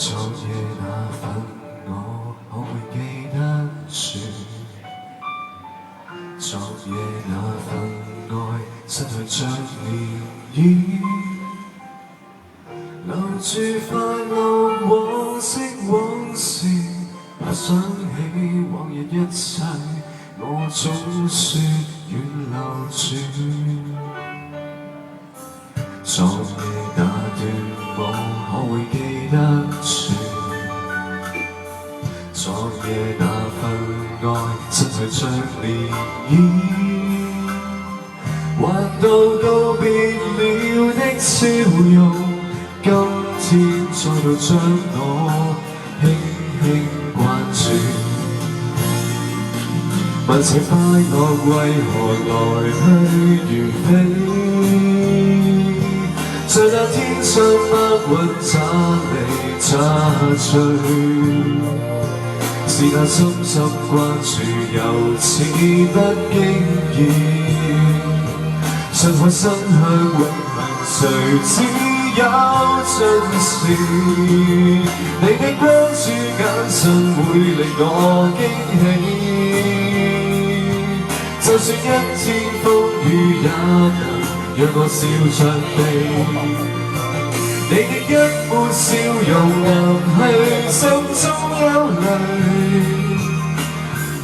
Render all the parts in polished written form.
昨夜那份我可會記得住？昨夜那份愛失去像漣漪，留住快樂往昔往事，回想起往日一切，我總說願留住。昨夜那段我可會記得住？昨夜那份愛失去像漣漪，還到告別了的笑容，今天再度將我輕輕關注。問這快樂為何來去如飛？在那天上白雲乍離乍聚，是那深深關注又似不經意。信海伸向永恆，誰知有盡時，你的關注眼神會令我驚喜。就算一天風雨也能讓我笑着避，你的一抹笑容能去心中憂慮。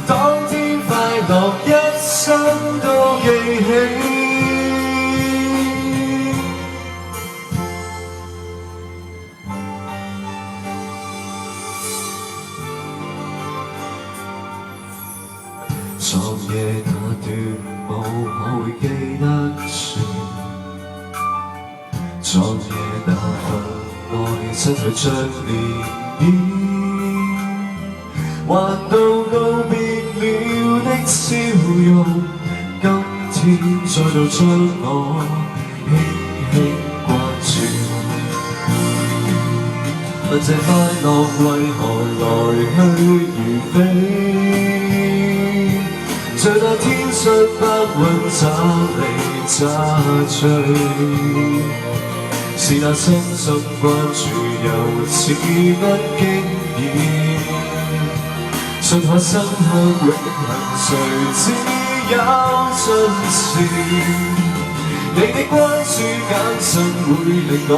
當天快樂一生都記起。昨夜那段舞可會記得住？昨夜那份愛失去像漣漪，還到告別了的笑容，今天再度將我輕輕關注。問這快樂為何來去如飛？在那天上白雲乍離乍聚，是那深深關注又似不經意。信海伸向永恆，誰知有盡時，你的關注眼神會令我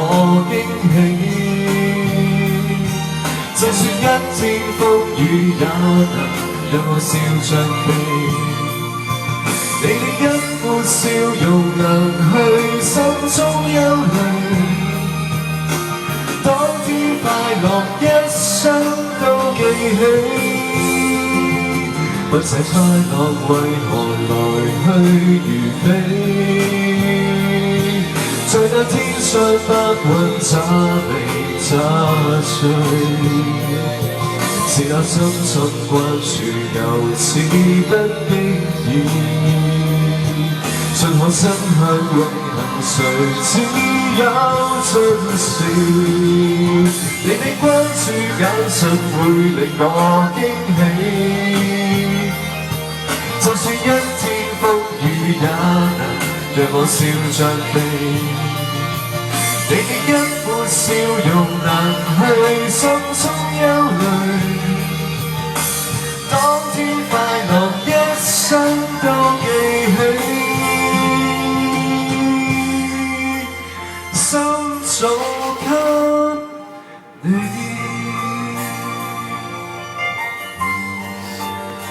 驚喜。就算一天風雨也能讓我笑着避，你的一抹笑容能去心中憂慮。當天快樂一生都記起，問這快樂為何來去如飛？在那天上白雲乍離乍聚，是那深深關注又似不經意。信海伸向永恆，誰知有盡時，你的關注眼神會令我驚喜。就算一天風雨也能讓我笑着避，你的一抹笑容能去心中憂慮。當天快樂一生都記起。